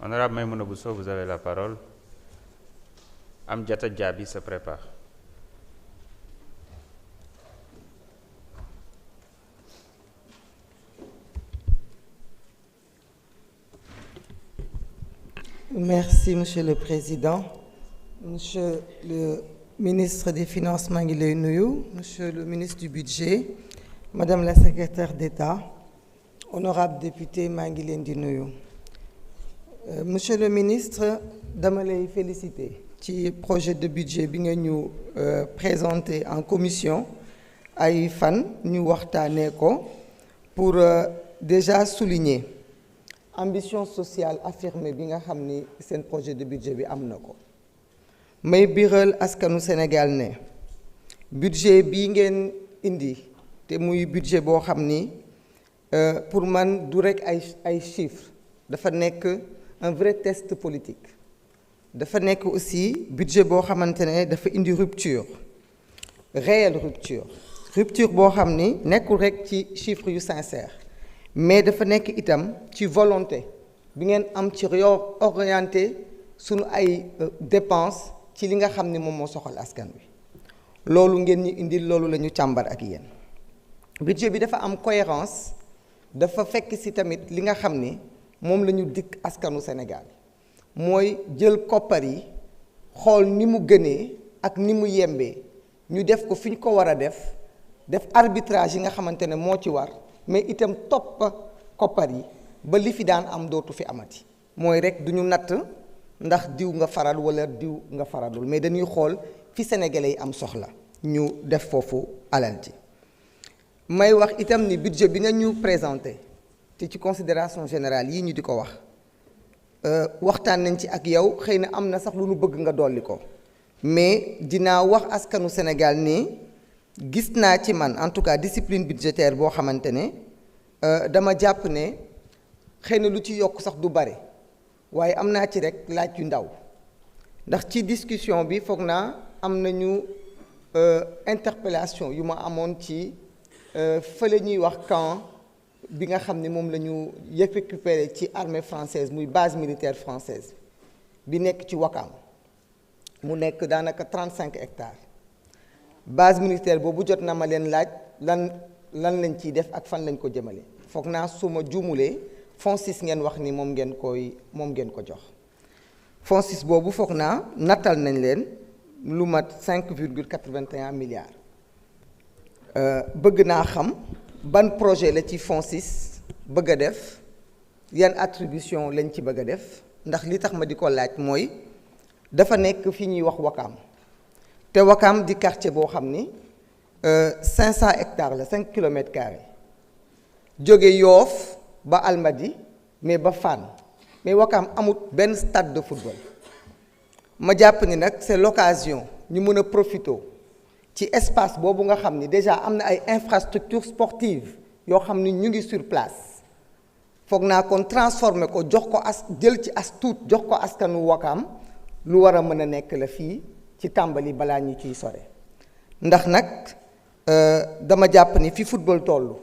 Honorable Maïmouna Bousso, vous avez la parole. Amdiata Diaby se prépare. Merci, Monsieur le Président. Monsieur le ministre des Finances, maa ngi lay nuyu. Monsieur le ministre du Budget, Madame la secrétaire d'État, honorable député, maa ngi leen di nuyu. Monsieur le ministre, dama lay féliciter ci projet de budget bi nga ñu présenté en commission ay fan ñu waxtaanee ko pour déjà souligner ambition sociale affirmée bi nga xam ni seen projet de budget bi am na ko. may biral askanu Sénégal ne budget bii ngeen indi te muy budget boo xam ni pour man du rekk ay chiffres dafa nekk un vrai test politique. dafa nekk aussi budget boo xamante ne dafa indi rupture réelle rupture boo xam ni nekkul rekk ci chiffres yu sincère mais dafa nekk itam ci volonté bi ngeen am ci orienté sunu ay dépenses ci li nga xam ni moom moo soxal askan wi loolu ngeen ñu indil loolu la ñu càmbar ak yéen. budget bi dafa am cohérence dafa fekk ci tamit li nga xam ni moom la ñu dikk askanu Sénégal mooy jël koppar yi xool ni mu gënee ak ni mu yembee ñu def ko fi ñu ko war a def arbitrage yi nga xamante ne moo ci war mais itam topp koppar yi ba li fi daan am dootu fi amati mooy rek du ñu natt ndax diw nga faral wala diw nga faralul mais dañuy xool fi sénégalais yi am soxla ñu def foofu alal ji. may wax itam ni budget bi nga ñu présenté te ci considération générale yi ñu di ko wax waxtaan nañ ci ak yow xëy na am na sax lu nu bëgg nga dolli ko mais dinaa wax askanu Sénégal ni gis naa ci man en tout cas discipline budgétaire boo xamante ne dama jàpp ne xëy na lu ci yokk sax du bare waaye am naa ci rek laaj yu ndaw ndax ci discussion bi foog naa am nañu interpellation yu ma amoon ci fële ñuy wax camp bi nga xam ne moom la ñu récupéré ci armée française muy base militaire française bi nekk ci Ouakam mu nekk daanaka 35 hectares base militaire boobu jot na ma leen laaj lan lañ ciy def ak fan lañ ko jëmale foog naa su ma juumulee FONSIS ngeen wax ni moom ngeen ko jox FONSIS boobu foog naa nattal nañ leen lu mat 5,81 milliards bëgg naa xam ban projet la ci FONSIS bëgg a def yan attribution lañ ci bëgg a def ndax li tax ma di ko laaj mooy dafa nekk fi ñuy wax Ouakam te Ouakam di quartier boo xam ni 500 hectares la 5 kilomètres carrés jóge Yoof ba Almadi mais ba Fann mais Ouakam amut benn stade de football ma jàpp ni nag c'est l'occasion ñu mën a profiter ci espace boobu nga xam ni déjà am na ay infrastructures sportives yoo xam ni ñu ngi sur place foog naa kon transformer ko jox ko jël ci as tuut jox ko askanu Ouakam lu war a mën a nekk la fii ci tàmbali balaa ñu ciy sore ndax nag dama jàpp ni fi football tollu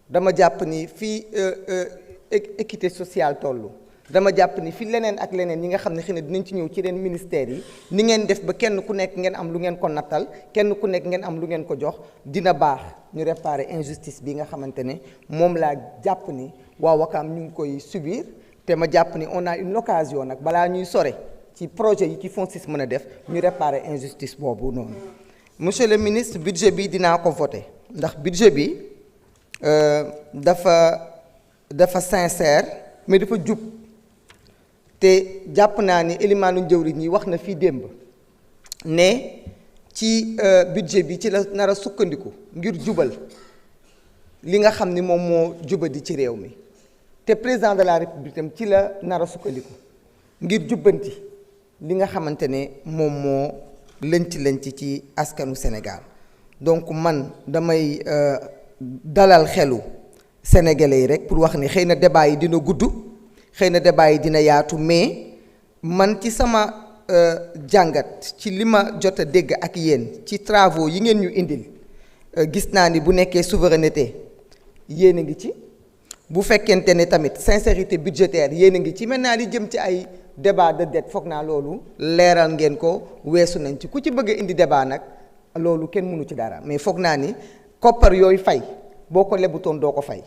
dama jàpp ni fi équité sociale tollu dama jàpp ni fi leneen ak leneen yi nga xam ne xëy na dinañ ci ñëw ci leen ministères yi ni ngeen def ba kenn ku nekk ngeen am lu ngeen ko nattal kenn ku nekk ngeen am lu ngeen ko jox dina baax ñu réparer injustice bi nga xamante ne moom laa jàpp ni waa Ouakam ñu ngi koy subir te ma jàpp ni on a une occasion nag balaa ñuy sore ci projet yi ci FONSIS mën a def ñu réparer injustice boobu noonu. monsieur le ministre budget bi dinaa ko voter ndax budget bi dafa sincère mais dafa jub. te jàpp naa ni élimaanu njëwriñ yi wax na fii démb ne ci budget bi ci la nar a sukkandiku ngir jubal li nga xam ni moom moo jubadi ci réew mi te président de la république tam ci la nar a sukkandiku ngir jubbanti li nga xamante ne moom moo lënc ci askanu Sénégal donc man damay dalal xelu sénégalais yi rek pour wax ni xëy na débat yi dina gudd xëy na débat yi dina yaatu mais man ci sama jàngat ci li ma jot a dégg ak yéen ci travaux yi ngeen ñu indil gis naa ni bu nekkee souveraineté yéen a ngi ci bu fekkente ne tamit sincérité budgétaire yéen a ngi ci maintenant li jëm ci ay débat de dette foog naa loolu leeral ngeen ko weesu nañ ci ku ci bëgg a indi débat nag loolu kenn mënu ci dara mais foog naa ni koppar yooyu fay boo ko lebutoon doo ko fay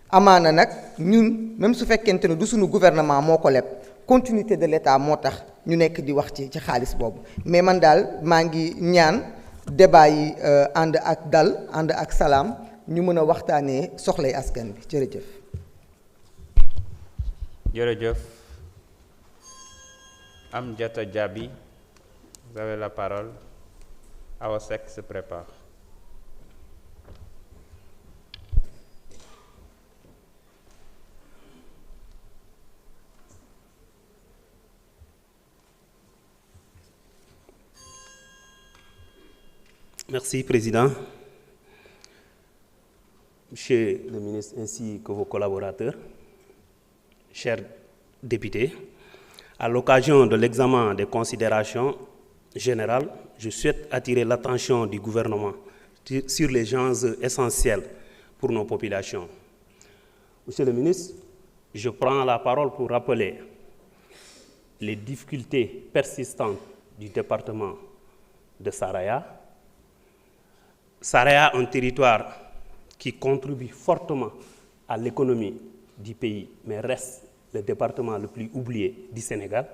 amaana nag ñun même su fekkente ne du suñu gouvernement moo ko leb continuité de l'État moo tax ñu nekk di wax ci xaalis boobu mais man daal maa ngi ñaan débat yi ànd ak dal ànd ak salaam ñu mën a waxtaanee soxlay askan bi jërëjëf. Jërëjëf. Amdiata Diaby, vous avez la parole. Awa Seck se prépare. Merci, Président. Monsieur le ministre ainsi que vos collaborateurs, chers députés, à l'occasion de l'examen des considérations générales, je souhaite attirer l'attention du gouvernement sur les enjeux essentiels pour nos populations. Monsieur le ministre, je prends la parole pour rappeler les difficultés persistantes du département de Saraya. Saraya, un territoire qui contribue fortement à l'économie du pays, mais reste le département le plus oublié du Sénégal.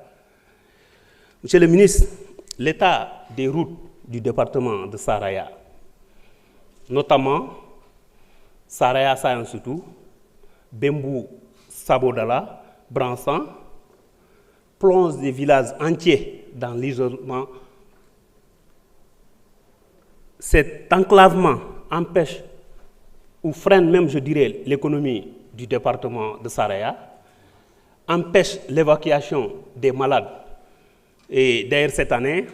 Monsieur le ministre, l'état des routes du département de Saraya, notamment Saraya Sayansoutou, Bembou Sabodala, Bransan, plonge des villages entiers dans l'isolement. Cet enclavement empêche ou freine même, je dirais, l'économie du département de Saraya, empêche l'évacuation des malades. Et d'ailleurs, cette année,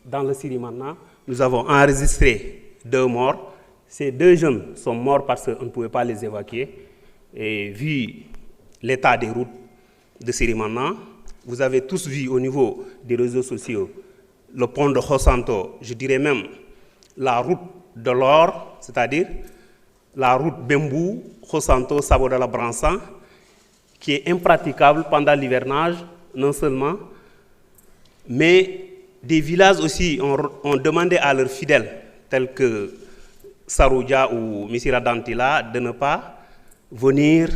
dans le Sirimana, nous avons enregistré 2 morts. Ces 2 jeunes sont morts parce qu'on ne pouvait pas les évacuer. Et vu l'état des routes de Sirimana, vous avez tous vu au niveau des réseaux sociaux le pont de Khosanto, je dirais même la route de l'or, c'est-à-dire la route Bembou, Khosanto, Sabodala, Bransan, qui est impraticable pendant l'hivernage, non seulement, mais des villages aussi ont demandé à leurs fidèles, tels que Saroudia ou Missira Dantila, de ne pas venir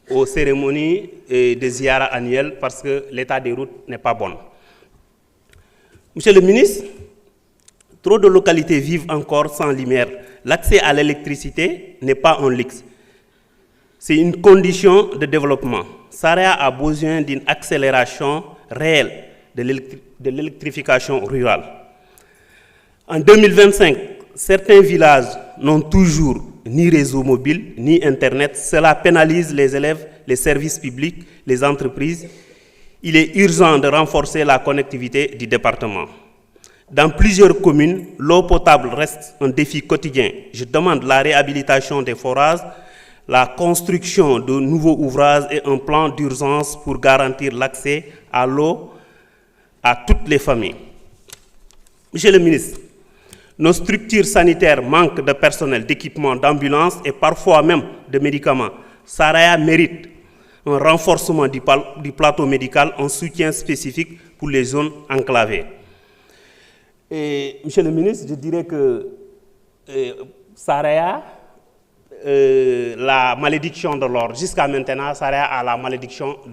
aux cérémonies de Ziyara annuelles parce que l'état des routes n'est pas bon. Monsieur le ministre, trop de localités vivent encore sans lumière. L'accès à l'électricité n'est pas un luxe. C'est une condition de développement. Saraya a besoin d'une accélération réelle de l'électrification rurale. En 2025, certains villages n'ont toujours ni réseau mobile, ni Internet. Cela pénalise les élèves, les services publics, les entreprises. Il est urgent de renforcer la connectivité du département. Dans plusieurs communes, l'eau potable reste un défi quotidien. Je demande la réhabilitation des forages, la construction de nouveaux ouvrages et un plan d'urgence pour garantir l'accès à l'eau à toutes les familles. Monsieur le ministre, nos structures sanitaires manquent de personnel, d'équipements, d'ambulances et parfois même de médicaments. Saraya mérite un renforcement du plateau médical, un soutien spécifique pour les zones enclavées. Et, monsieur le ministre, je dirais que Saraya, la malédiction de l'or, jusqu'à maintenant, Saraya a la malédiction de l'or.